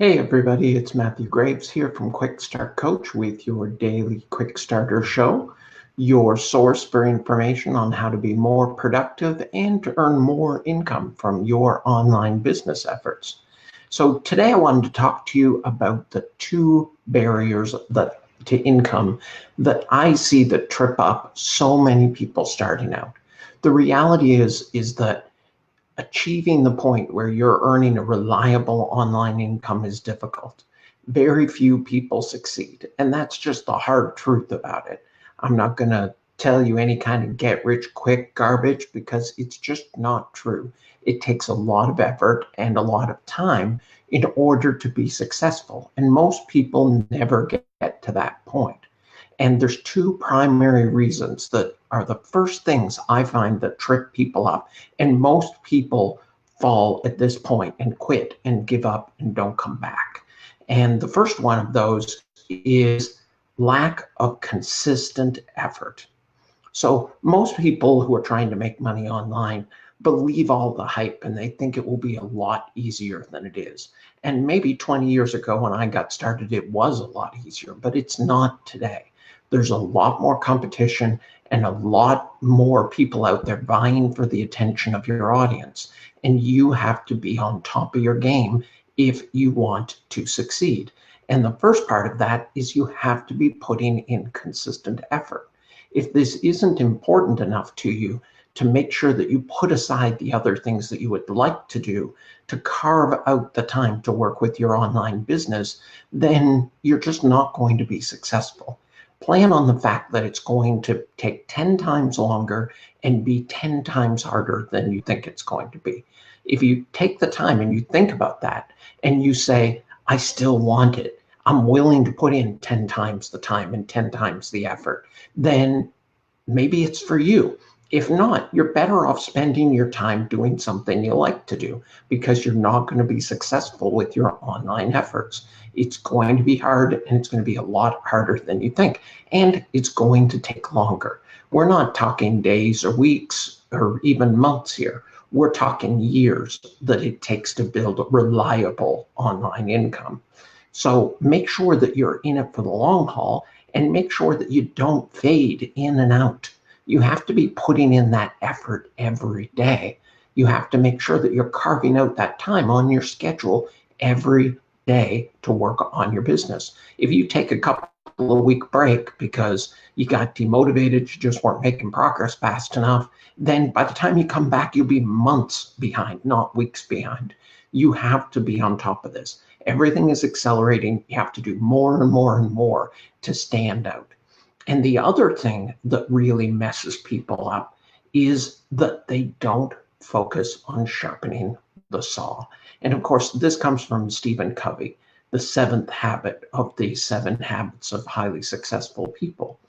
Hey everybody, it's Matthew Graves here from Quick Start Coach with your daily Quick Starter show, your source for information on how to be more productive and to earn more income from your online business efforts. So today I wanted to talk to you about the two barriers to income that I see that trip up so many people starting out. The reality is that achieving the point where you're earning a reliable online income is difficult. Very few people succeed, and that's just the hard truth about it. I'm not going to tell you any kind of get rich quick garbage because it's just not true. It takes a lot of effort and a lot of time in order to be successful, and most people never get to that point. And there's two primary reasons that are the first things I find that trip people up. And most people fall at this point and quit and give up and don't come back. And the first one of those is lack of consistent effort. So most people who are trying to make money online believe all the hype and they think it will be a lot easier than it is. And maybe 20 years ago when I got started, it was a lot easier, but it's not today. There's a lot more competition and a lot more people out there vying for the attention of your audience. And you have to be on top of your game if you want to succeed. And the first part of that is you have to be putting in consistent effort. If this isn't important enough to you, to make sure that you put aside the other things that you would like to do to carve out the time to work with your online business, then you're just not going to be successful. Plan on the fact that it's going to take 10 times longer and be 10 times harder than you think it's going to be. If you take the time and you think about that and you say, I still want it, I'm willing to put in 10 times the time and 10 times the effort, then maybe it's for you. If not, you're better off spending your time doing something you like to do because you're not going to be successful with your online efforts. It's going to be hard and it's going to be a lot harder than you think. And it's going to take longer. We're not talking days or weeks or even months here. We're talking years that it takes to build a reliable online income. So make sure that you're in it for the long haul and make sure that you don't fade in and out. You have to be putting in that effort every day. You have to make sure that you're carving out that time on your schedule every day to work on your business. If you take a couple of week break because you got demotivated, you just weren't making progress fast enough, then by the time you come back, you'll be months behind, not weeks behind. You have to be on top of this. Everything is accelerating. You have to do more and more and more to stand out. And the other thing that really messes people up is that they don't focus on sharpening the saw. And of course, this comes from Stephen Covey, the seventh habit of the 7 habits of highly successful people,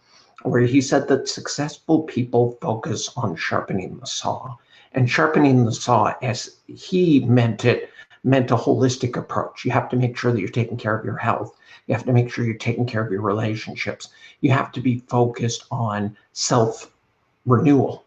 where he said that successful people focus on sharpening the saw. And sharpening the saw, as he meant it, meant a holistic approach. You have to make sure that you're taking care of your health. You have to make sure you're taking care of your relationships. You have to be focused on self-renewal.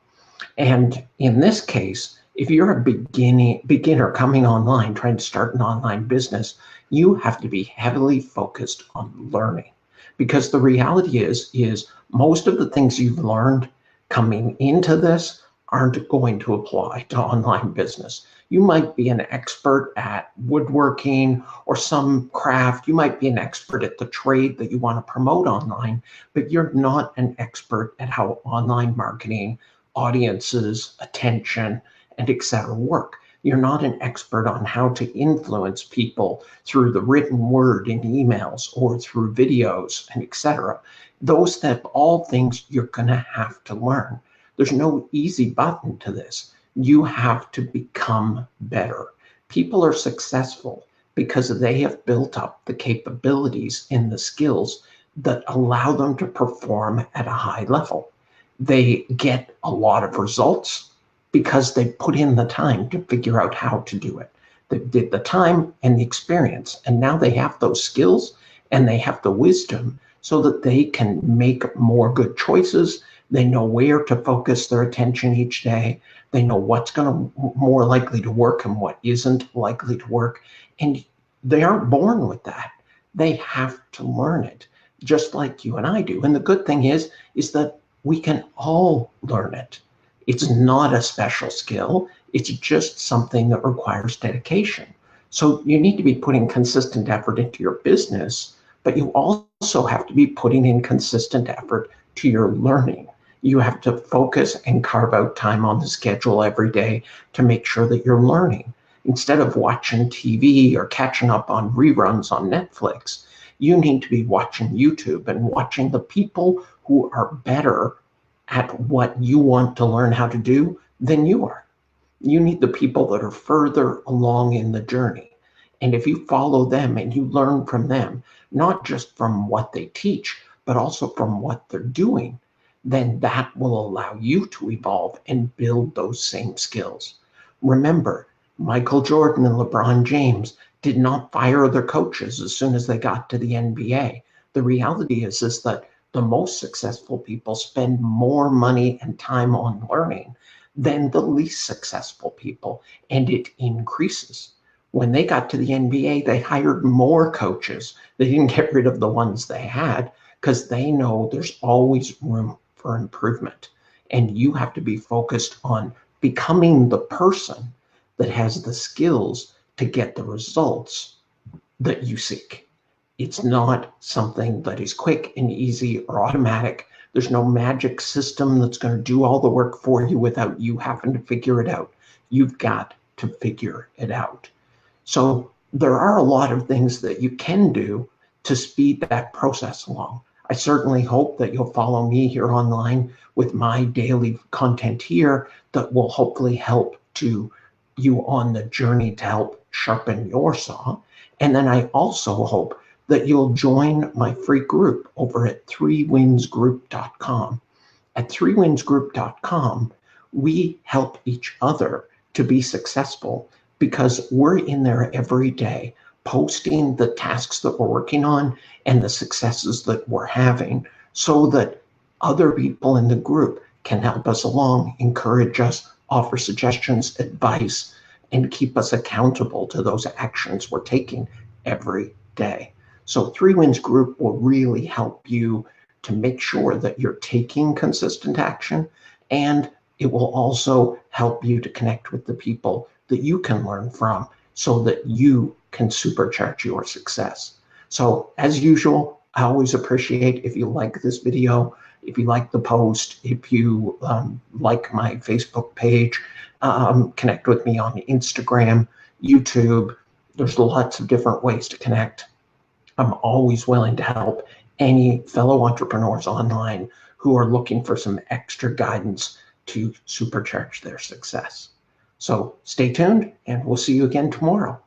And in this case, if you're a beginner coming online, trying to start an online business, you have to be heavily focused on learning. Because the reality is most of the things you've learned coming into this aren't going to apply to online business. You might be an expert at woodworking or some craft. You might be an expert at the trade that you want to promote online, but you're not an expert at how online marketing, audiences, attention, and etc. work. You're not an expert on how to influence people through the written word in emails or through videos and etc. Those are all things you're going to have to learn. There's no easy button to this. You have to become better. People are successful because they have built up the capabilities and the skills that allow them to perform at a high level. They get a lot of results because they put in the time to figure out how to do it. They did the time and the experience, and now they have those skills and they have the wisdom so that they can make more good choices. They know where to focus their attention each day. They know what's going to more likely to work and what isn't likely to work. And They aren't born with that. They have to learn it, just like you and I do. And the good thing is that we can all learn it. It's not a special skill. It's just something that requires dedication. So you need to be putting consistent effort into your business, but you also have to be putting in consistent effort to your learning. You have to focus and carve out time on the schedule every day to make sure that you're learning. Instead of watching TV or catching up on reruns on Netflix, you need to be watching YouTube and watching the people who are better at what you want to learn how to do than you are. You need the people that are further along in the journey. And if you follow them and you learn from them, not just from what they teach, but also from what they're doing, then that will allow you to evolve and build those same skills. Remember, Michael Jordan and LeBron James did not fire their coaches as soon as they got to the NBA. The reality is that the most successful people spend more money and time on learning than the least successful people, and it increases. When they got to the NBA, they hired more coaches. They didn't get rid of the ones they had because they know there's always room for improvement. And you have to be focused on becoming the person that has the skills to get the results that you seek. It's not something that is quick and easy or automatic. There's no magic system that's going to do all the work for you without you having to figure it out. You've got to figure it out. So there are a lot of things that you can do to speed that process along. I certainly hope that you'll follow me here online with my daily content here that will hopefully help to you on the journey to help sharpen your saw. And then I also hope that you'll join my free group over at 3winsgroup.com. At 3winsgroup.com, we help each other to be successful because we're in there every day posting the tasks that we're working on and the successes that we're having so that other people in the group can help us along, encourage us, offer suggestions, advice, and keep us accountable to those actions we're taking every day. So 3Wins Group will really help you to make sure that you're taking consistent action, and it will also help you to connect with the people that you can learn from so that you can supercharge your success. So as usual, I always appreciate if you like this video, if you like the post, if you like my Facebook page, connect with me on Instagram, YouTube. There's lots of different ways to connect. I'm always willing to help any fellow entrepreneurs online who are looking for some extra guidance to supercharge their success. So stay tuned, and we'll see you again tomorrow.